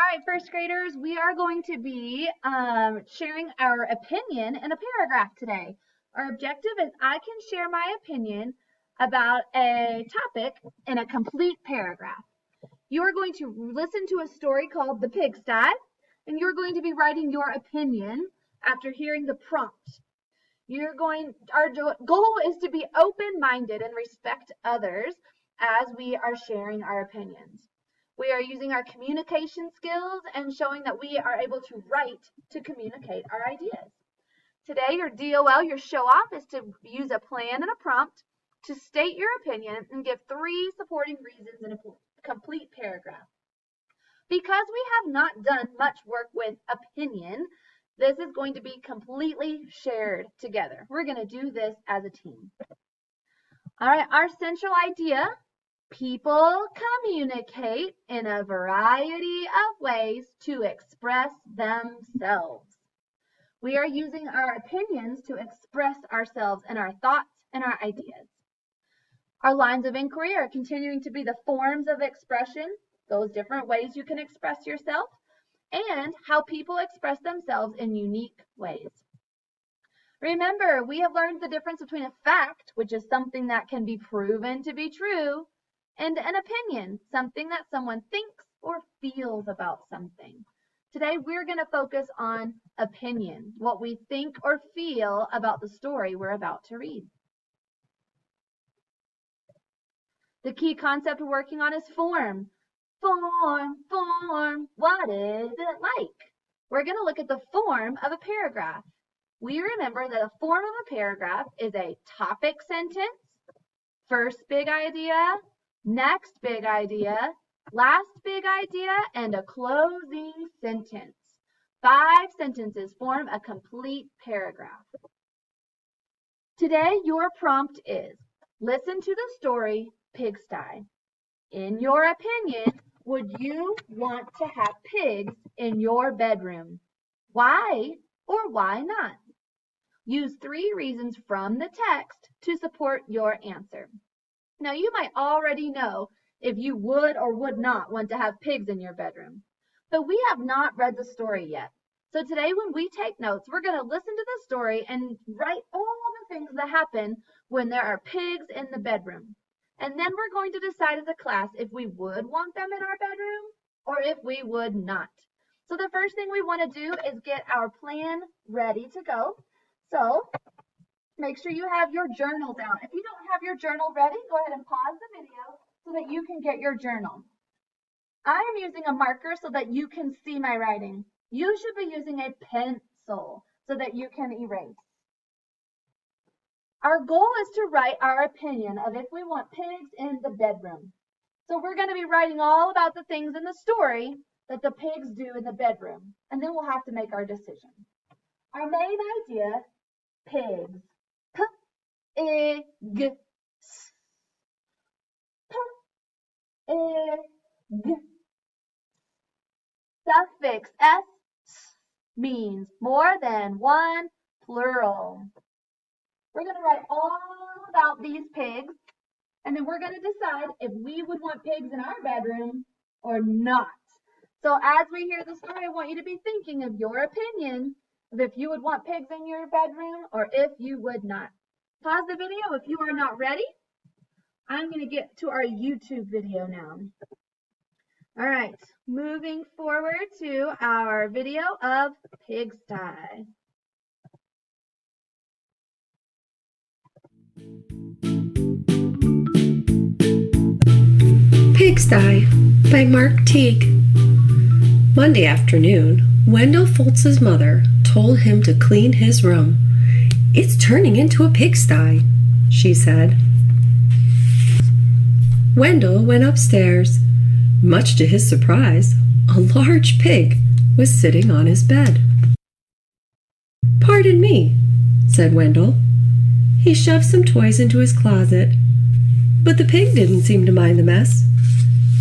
right, first graders, we are going to be sharing our opinion in a paragraph today. Our objective is I can share my opinion about a topic in a complete paragraph. You are going to listen to a story called The Pigsty, and you're going to be writing your opinion after hearing the prompt. Our goal is to be open-minded and respect others as we are sharing our opinions. We are using our communication skills and showing that we are able to write to communicate our ideas. Today, your DOL, your show-off, is to use a plan and a prompt to state your opinion and give 3 supporting reasons in a complete paragraph. Because we have not done much work with opinion, this is going to be completely shared together. We're going to do this as a team. All right, our central idea: people communicate in a variety of ways to express themselves. We are using our opinions to express ourselves and our thoughts and our ideas. Our lines of inquiry are continuing to be the forms of expression, those different ways you can express yourself, and how people express themselves in unique ways. Remember, we have learned the difference between a fact, which is something that can be proven to be true, and an opinion, something that someone thinks or feels about something. Today, we're going to focus on opinion, what we think or feel about the story we're about to read. The key concept we're working on is form. Form, what is it like? We're going to look at the form of a paragraph. We remember that a form of a paragraph is a topic sentence, first big idea, next big idea, last big idea, and a closing sentence. 5 sentences form a complete paragraph. Today, your prompt is, listen to the story, Pigsty. In your opinion, would you want to have pigs in your bedroom? Why or why not? Use 3 reasons from the text to support your answer. Now, you might already know if you would or would not want to have pigs in your bedroom, but we have not read the story yet. So today, when we take notes, we're going to listen to the story and write all the things that happen when there are pigs in the bedroom. And then we're going to decide as a class if we would want them in our bedroom or if we would not. So the first thing we want to do is get our plan ready to go. So make sure you have your journals out. If you don't have your journal ready, go ahead and pause the video so that you can get your journal. I am using a marker so that you can see my writing. You should be using a pencil so that you can erase. Our goal is to write our opinion of if we want pigs in the bedroom. So we're going to be writing all about the things in the story that the pigs do in the bedroom, and then we'll have to make our decision. Our main idea, pigs. P-I-G. P-I-G. Suffix S means more than one, plural. We're going to write all about these pigs, and then we're going to decide if we would want pigs in our bedroom or not. So as we hear the story, I want you to be thinking of your opinion of if you would want pigs in your bedroom or if you would not. Pause the video if you are not ready. I'm going to get to our YouTube video now. All right, moving forward to our video of Pigsty. Pigsty by Mark Teague. Monday afternoon, Wendell Foltz's mother told him to clean his room. "It's turning into a pigsty," she said. Wendell went upstairs. Much to his surprise, a large pig was sitting on his bed. "Pardon me," said Wendell. He shoved some toys into his closet, but the pig didn't seem to mind the mess,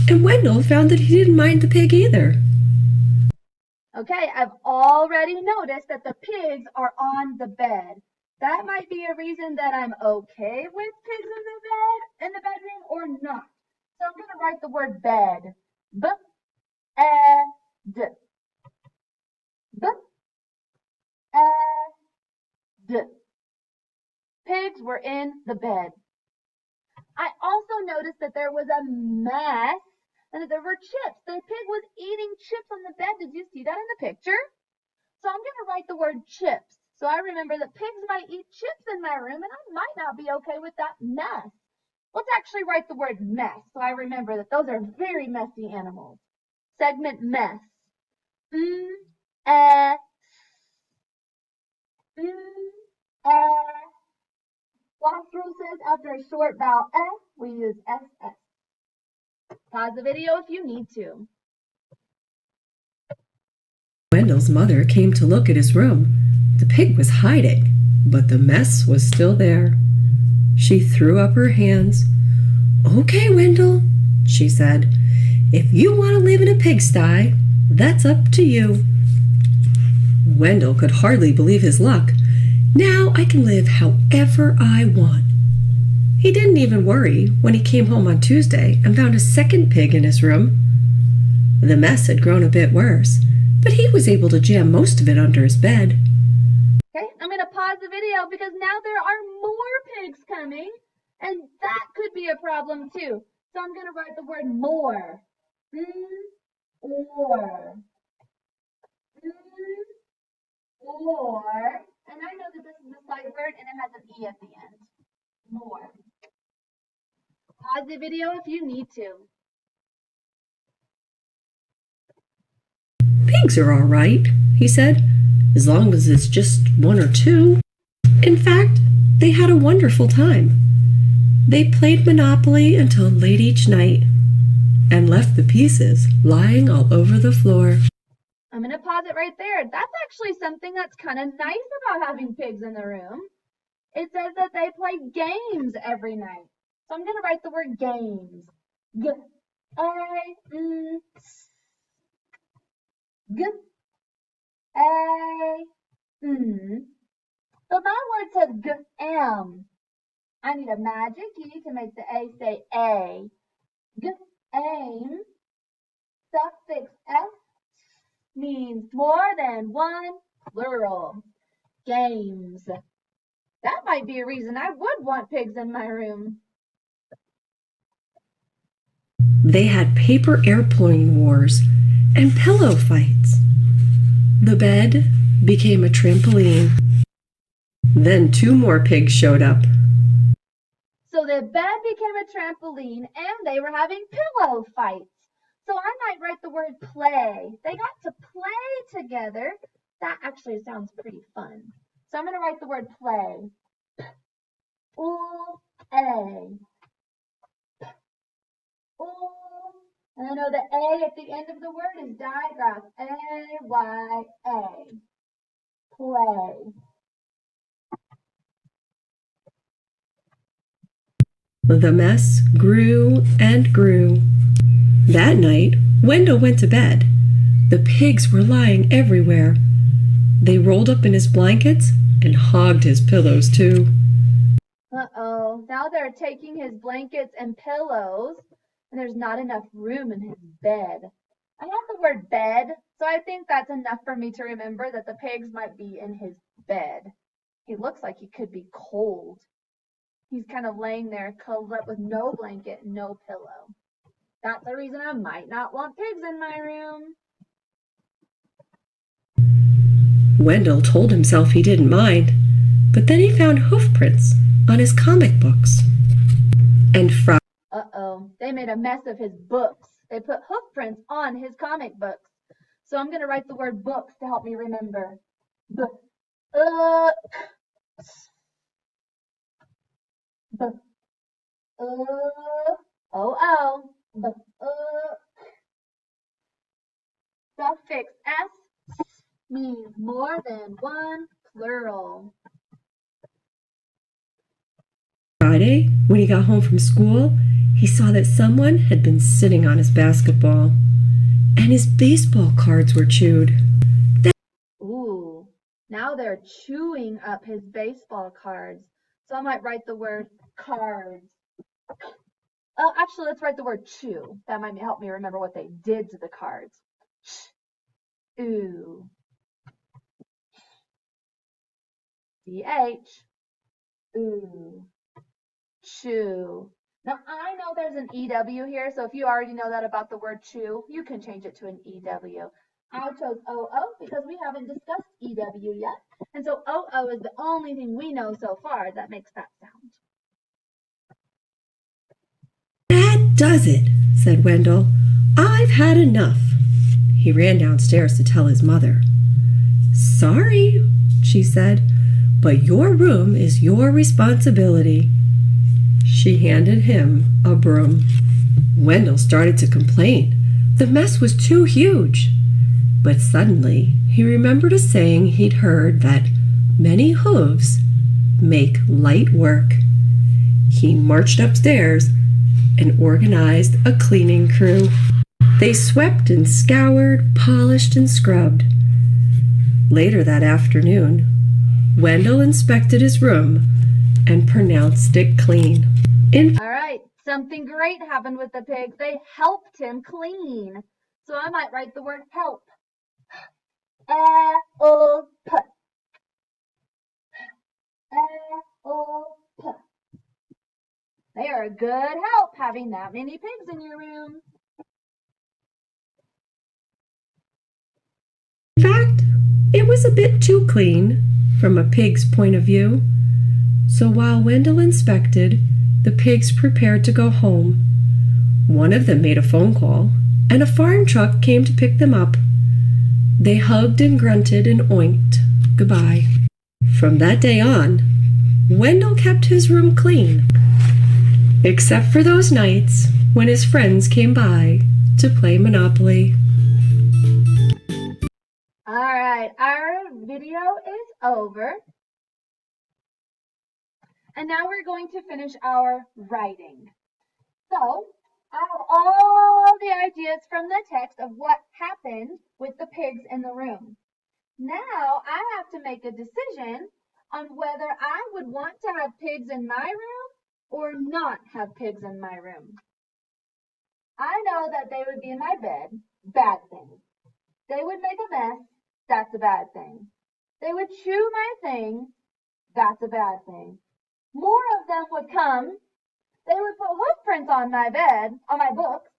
and Wendell found that he didn't mind the pig either. Okay, I've already noticed that the pigs are on the bed. That might be a reason that I'm okay with pigs in the bedroom or not. So I'm going to write the word bed. B-E-D. pigs were in the bed. I also noticed that there was a mess and that there were chips. The pig was eating chips on the bed. Did you see that in the picture? So I'm going to write the word chips. So I remember that pigs might eat chips in my room and I might not be okay with that mess. Let's actually write the word mess so I remember that those are very messy animals. Segment mess. Eh, Last rule says after a short vowel we use ss. Pause the video if you need to. Wendell's mother came to look at his room. The pig was hiding, but the mess was still there. She threw up her hands. "Okay, Wendell," she said. "If you want to live in a pigsty, that's up to you." Wendell could hardly believe his luck. Now I can live however I want. He didn't even worry when he came home on Tuesday and found a second pig in his room. The mess had grown a bit worse, but he was able to jam most of it under his bed. Okay, I'm going to pause the video because now there are more pigs coming, and that could be a problem too. So I'm going to write the word more. Or. Or. And I know that this is a sight word and it has an E at the end. More. Pause the video if you need to. "Pigs are all right," he said, "as long as it's just one or two." In fact, they had a wonderful time. They played Monopoly until late each night and left the pieces lying all over the floor. I'm going to pause it right there. That's actually something that's kind of nice about having pigs in the room. It says that they play games every night. So I'm going to write the word games. But my word says g-am. I need a magic key to make the A say A. G-aim. Suffix S means more than one, plural. Games. That might be a reason I would want pigs in my room. They had paper airplane wars and pillow fights. The bed became a trampoline. Then 2 more pigs showed up. So the bed became a trampoline and they were having pillow fights. So I might write the word play. They got to play together. That actually sounds pretty fun. So I'm going to write the word play. Ooh-a. Ooh. And I know the A at the end of the word is digraph. A-Y-A. Play. The mess grew and grew. That night, Wendell went to bed. The pigs were lying everywhere. They rolled up in his blankets and hogged his pillows too. Uh-oh, now they're taking his blankets and pillows, and there's not enough room in his bed. I have the word bed, so I think that's enough for me to remember that the pigs might be in his bed. He looks like he could be cold. He's kind of laying there cuddled up with no blanket, no pillow. That's the reason I might not want pigs in my room. Wendell told himself he didn't mind, but then he found hoof prints on his comic books. And Uh-oh, they made a mess of his books. They put hoof prints on his comic books. So I'm going to write the word books to help me remember. Suffix S means more than one, plural. Friday, when he got home from school, he saw that someone had been sitting on his basketball, and his baseball cards were chewed. Ooh, now they're chewing up his baseball cards. So I might write the word cards. Oh, actually, let's write the word chew. That might help me remember what they did to the cards. Ooh. CH. Ooh, chew. Now I know there's an EW here, so if you already know that about the word chew, you can change it to an EW. I chose OO because we haven't discussed EW yet, and so OO is the only thing we know so far that makes that sound. That does it, said Wendell. I've had enough. He ran downstairs to tell his mother. Sorry, she said, but your room is your responsibility. She handed him a broom. Wendell started to complain. The mess was too huge. But suddenly he remembered a saying he'd heard that many hooves make light work. He marched upstairs and organized a cleaning crew. They swept and scoured, polished and scrubbed. Later that afternoon, Wendell inspected his room and pronounced it clean. All right, something great happened with the pigs. They helped him clean. So I might write the word help. Help. Help. They are a good help having that many pigs in your room. In fact, it was a bit too clean from a pig's point of view. So while Wendell inspected, the pigs prepared to go home. One of them made a phone call, and a farm truck came to pick them up. They hugged and grunted and oinked goodbye. From that day on, Wendell kept his room clean, except for those nights when his friends came by to play Monopoly. All right, our video is over. And now we're going to finish our writing. So I have all the ideas from the text of what happened with the pigs in the room. Now I have to make a decision on whether I would want to have pigs in my room or not have pigs in my room. I know that they would be in my bed, bad thing. They would make a mess, that's a bad thing. They would chew my thing, that's a bad thing. More of them would come. They would put hoof prints on my bed, on my books.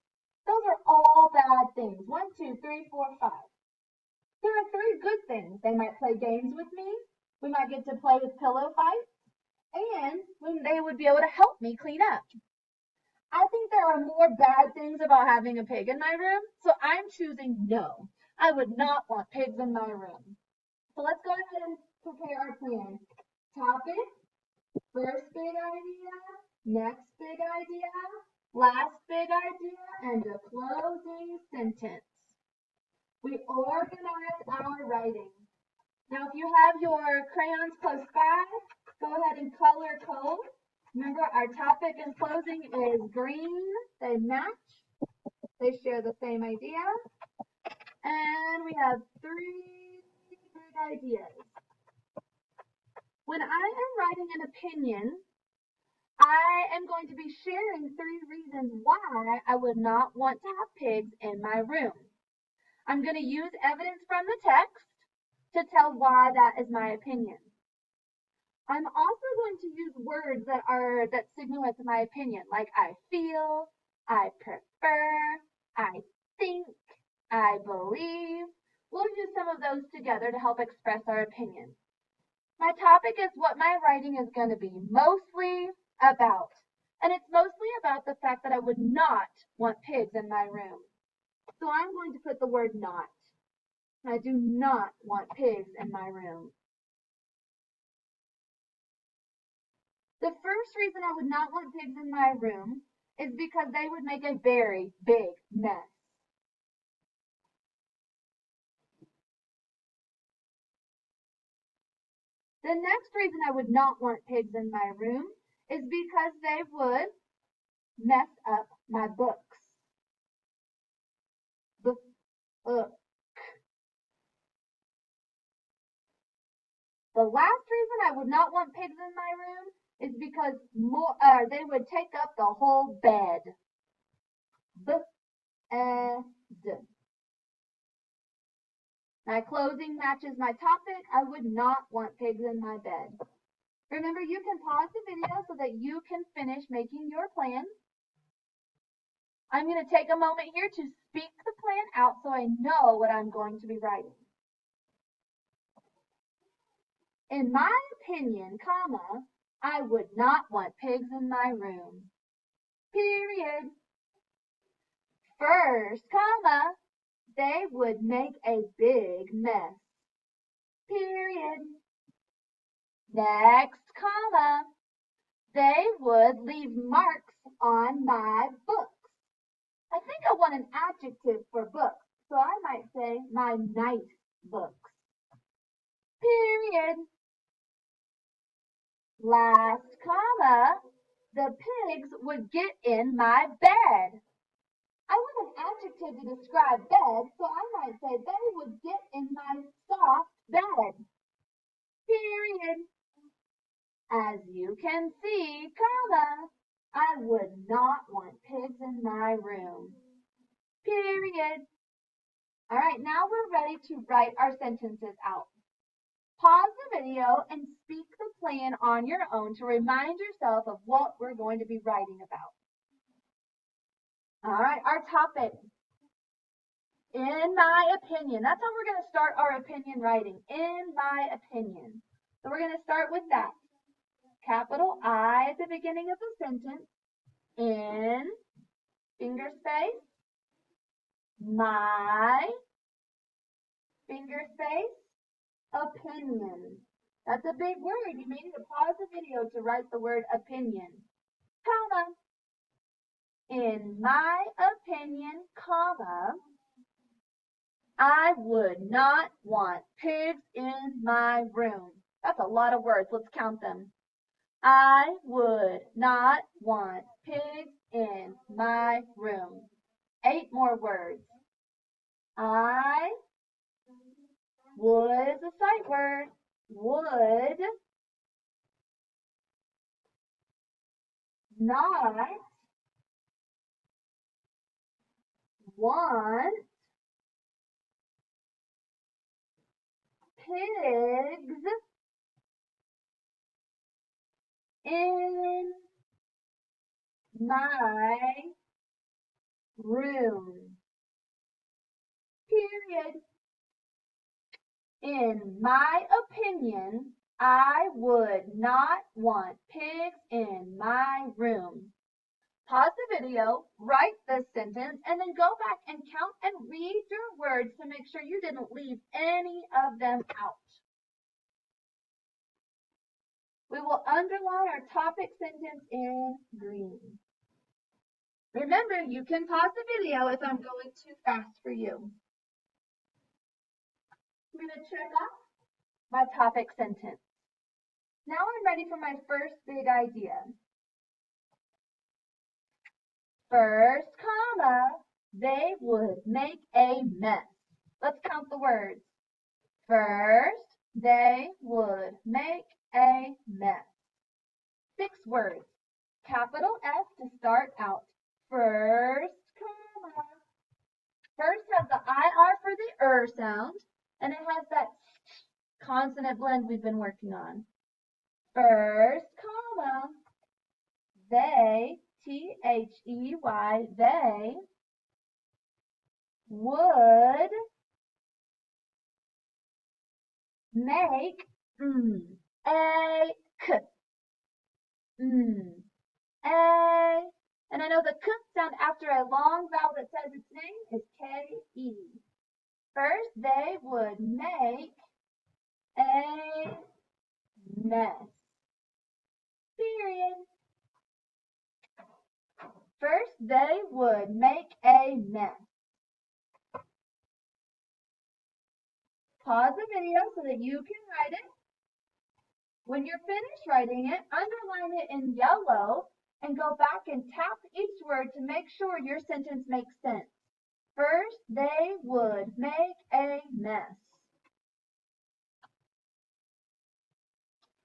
Those are all bad things. 1, 2, 3, 4, 5. There are 3 good things. They might play games with me. We might get to play with pillow fights. And they would be able to help me clean up. I think there are more bad things about having a pig in my room, so I'm choosing no. I would not want pigs in my room. So let's go ahead and prepare our plan. Topic, first big idea, next big idea, last big idea, and a closing sentence. We organize our writing. Now, if you have your crayons close by, go ahead and color code. Remember, our topic and closing is green. They match. They share the same idea. And we have 3 big ideas. When I am writing an opinion, I am going to be sharing 3 reasons why I would not want to have pigs in my room. I'm going to use evidence from the text to tell why that is my opinion. I'm also going to use words that signal it's my opinion, like I feel, I prefer, I think, I believe. We'll use some of those together to help express our opinion. My topic is what my writing is going to be mostly about. And it's mostly about the fact that I would not want pigs in my room. So I'm going to put the word not. I do not want pigs in my room. The first reason I would not want pigs in my room is because they would make a very big mess. The next reason I would not want pigs in my room is because they would mess up my books. The last reason I would not want pigs in my room is because they would take up the whole bed. My closing matches my topic. I would not want pigs in my bed. Remember, you can pause the video so that you can finish making your plan. I'm going to take a moment here to speak the plan out so I know what I'm going to be writing. In my opinion, comma, I would not want pigs in my room. Period. First, comma, they would make a big mess. Period. Next, comma, they would leave marks on my books. I think I want an adjective for books, so I might say my nice books. Period. Last comma, the pigs would get in my bed. I want an adjective to describe bed, so I might say they would get in my soft bed. Period. As you can see, comma, I would not want pigs in my room. Period. All right, now we're ready to write our sentences out. Pause the video and speak the plan on your own to remind yourself of what we're going to be writing about. All right, our topic. In my opinion. That's how we're going to start our opinion writing. In my opinion. So we're going to start with that. Capital I at the beginning of the sentence. In, finger space, my, finger space, opinion. That's a big word. You may need to pause the video to write the word opinion. Comma. In my opinion, comma, I would not want pigs in my room. That's a lot of words. Let's count them. I would not want pigs in my room. 8 more words. I would is a sight word. Would not want pigs in my room. Period. In my opinion, I would not want pigs in my room. Pause the video, write this sentence, and then go back and count and read your words to make sure you didn't leave any of them out. We will underline our topic sentence in green. Remember, you can pause the video if I'm going too fast for you. I'm going to check off my topic sentence. Now I'm ready for my first big idea. First, comma, they would make a mess. Let's count the words. First, they would make a mess. 6 words. Capital F to start out. First, comma. First has the IR for the sound, and it has that consonant blend we've been working on. First, comma, they, T-H-E-Y, they would make a k, a, and I know the k sound after a long vowel that says its name is K-E. First, they would make a mess. Period. First, they would make a mess. Pause the video so that you can write it. When you're finished writing it, underline it in yellow and go back and tap each word to make sure your sentence makes sense. First, they would make a mess.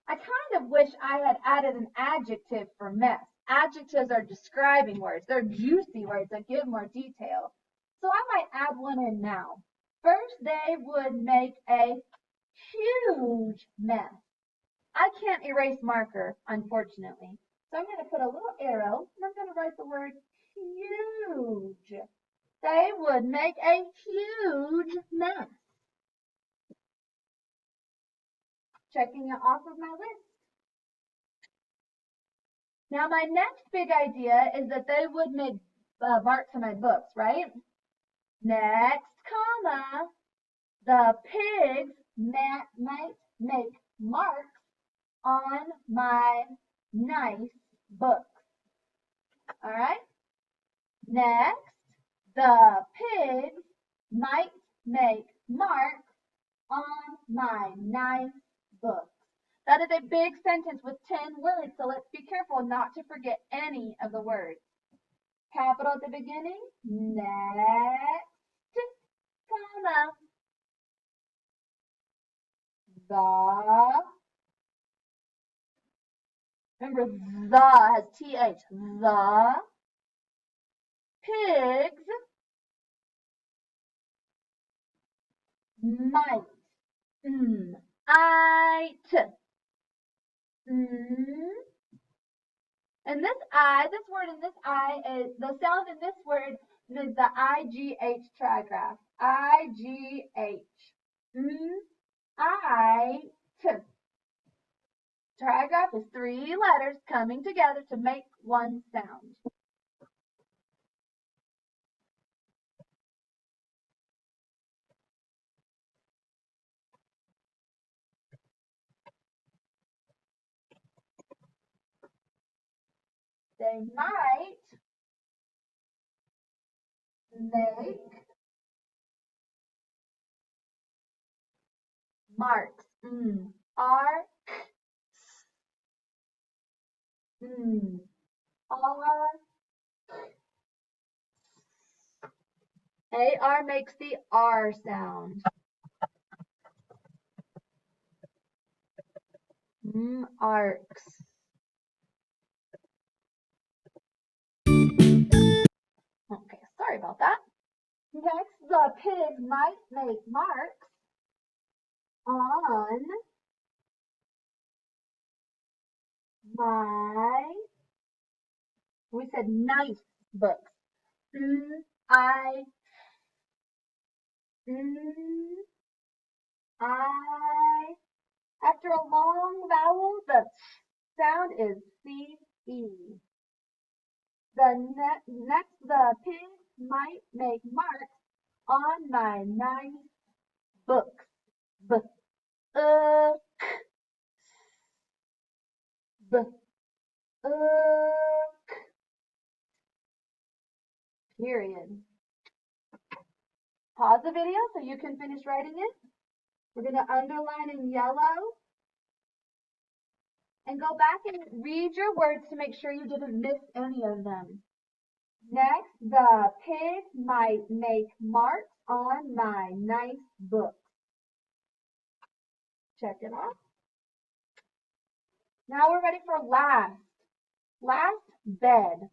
I kind of wish I had added an adjective for mess. Adjectives are describing words. They're juicy words that give more detail. So I might add one in now. First, they would make a huge mess. I can't erase marker, unfortunately. So I'm going to put a little arrow and I'm going to write the word huge. They would make a huge mess. Checking it off of my list. Now my next big idea is that they would make marks on my books, right? Next, comma, the pigs might make marks on my nice books. All right? Next, the pigs might make marks on my nice books. That is a big sentence with 10 words, so let's be careful not to forget any of the words. Capital at the beginning, next, comma, the, remember the has TH, the pigs might, and this this word in this is, the sound in this word is the IGH trigraph. IGH. Trigraph is 3 letters coming together to make one sound. They might make marks. R, R, AR makes the R sound. Arcs. Okay, sorry about that. Next, the pig might make marks on my, we said nice books. I, after a long vowel, the sound is C-E. The pig might make marks on my nice books. B, b, period. Pause the video so you can finish writing it. We're going to underline in yellow and go back and read your words to make sure you didn't miss any of them. Next, the pig might make marks on my nice books. Check it off. Now we're ready for last. Last, bed.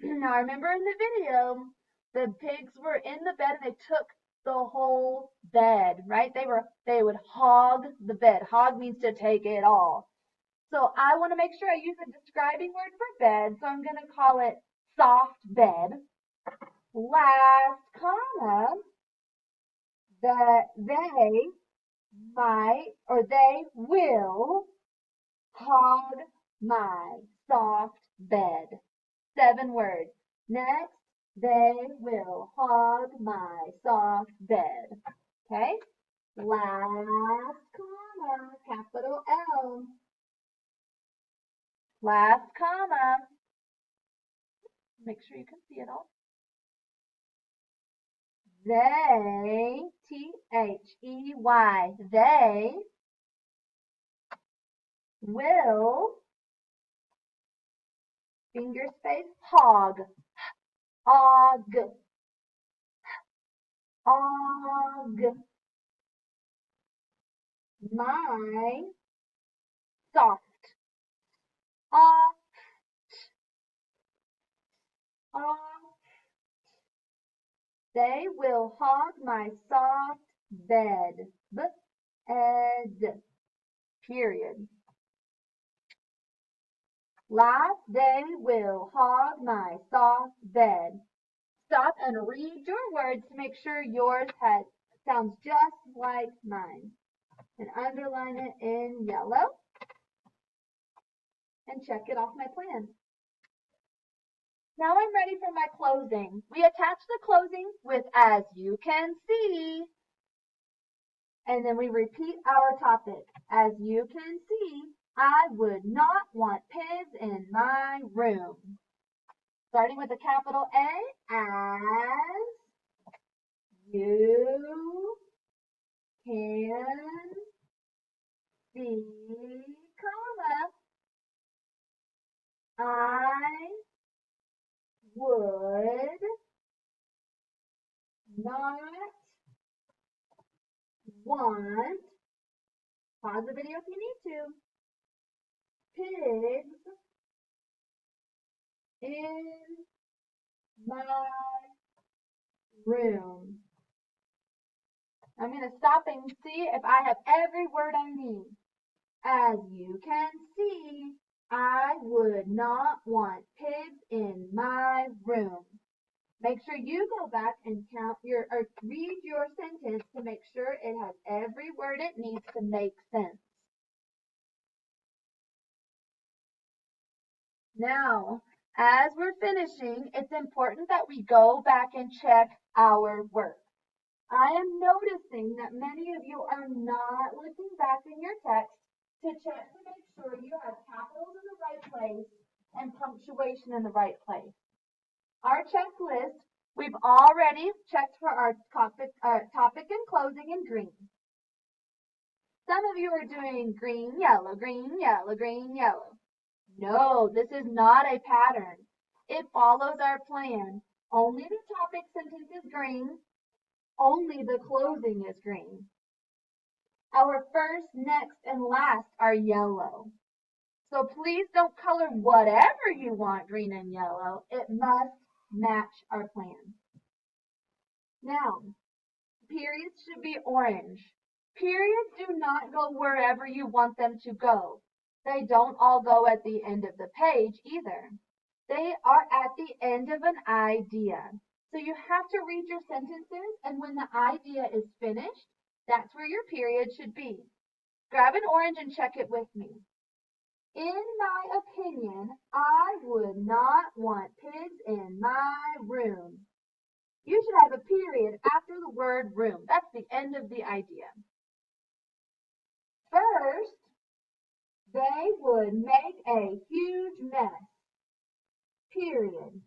Now remember in the video, the pigs were in the bed and they took the whole bed, right? They would hog the bed. Hog means to take it all. So I want to make sure I use a describing word for bed, so I'm going to call it soft bed. Last comma, that they might or they will hog my soft bed. 7 words. Next, they will hog my soft bed. Okay? Last comma, capital L. Last comma. Make sure you can see it all. They, T-H-E-Y, they will, finger space, hog, og, my soft, og, they will hog my soft bed, b-ed, period. Last day will hog my soft bed. Stop and read your words to make sure yours sounds just like mine. And underline it in yellow and check it off my plan. Now I'm ready for my closing. We attach the closing with "as you can see." And then we repeat our topic. As you can see, I would not want pigs in my room. Starting with a capital A, as you can see, comma, I would not want, pause the video if you need to, pigs in my room. I'm going to stop and see if I have every word I need. As you can see, I would not want pigs in my room. Make sure you go back and read your sentence to make sure it has every word it needs to make sense. Now, as we're finishing, it's important that we go back and check our work. I am noticing that many of you are not looking back in your text to check to make sure you have capitals in the right place and punctuation in the right place. Our checklist, we've already checked for our topic and closing in green. Some of you are doing green, yellow, green, yellow, green, yellow. No, this is not a pattern. It follows our plan. Only the topic sentence is green. Only the closing is green. Our first, next, and last are yellow. So please don't color whatever you want green and yellow. It must match our plan. Now, periods should be orange. Periods do not go wherever you want them to go. They don't all go at the end of the page either. They are at the end of an idea. So you have to read your sentences, and when the idea is finished, that's where your period should be. Grab an orange and check it with me. In my opinion, I would not want pigs in my room. You should have a period after the word room. That's the end of the idea. First, they would make a huge mess. Period.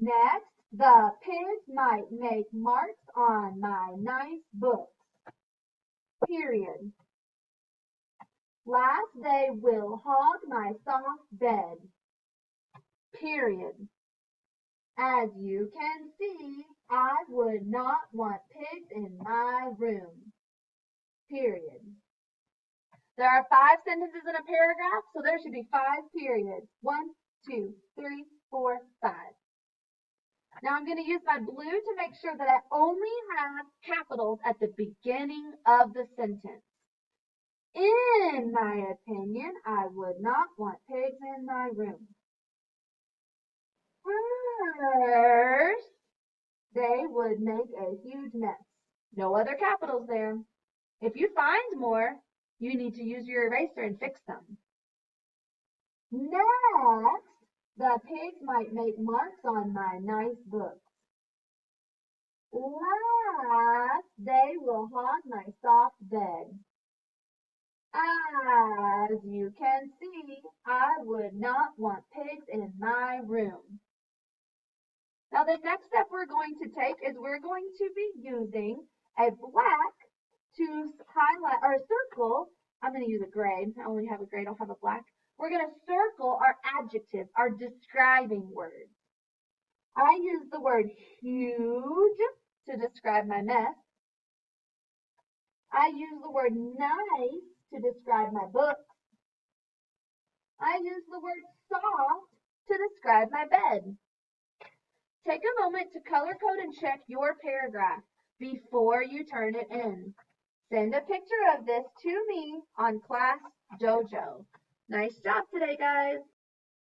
Next, the pigs might make marks on my nice books. Period. Last, they will hog my soft bed. Period. As you can see, I would not want pigs in my room. Period. There are 5 sentences in a paragraph, so there should be 5 periods. 1, 2, 3, 4, 5. Now I'm going to use my blue to make sure that I only have capitals at the beginning of the sentence. In my opinion, I would not want pigs in my room. First, they would make a huge mess. No other capitals there. If you find more, you need to use your eraser and fix them. Next, the pigs might make marks on my nice books. Last, they will haunt my soft bed. As you can see, I would not want pigs in my room. Now the next step we're going to take is we're going to be using a black to highlight or circle. I'm going to use a gray. I only have a gray, I don't have a black. We're going to circle our adjectives, our describing words. I use the word huge to describe my mess. I use the word nice to describe my book. I use the word soft to describe my bed. Take a moment to color code and check your paragraph before you turn it in. Send a picture of this to me on Class Dojo. Nice job today, guys.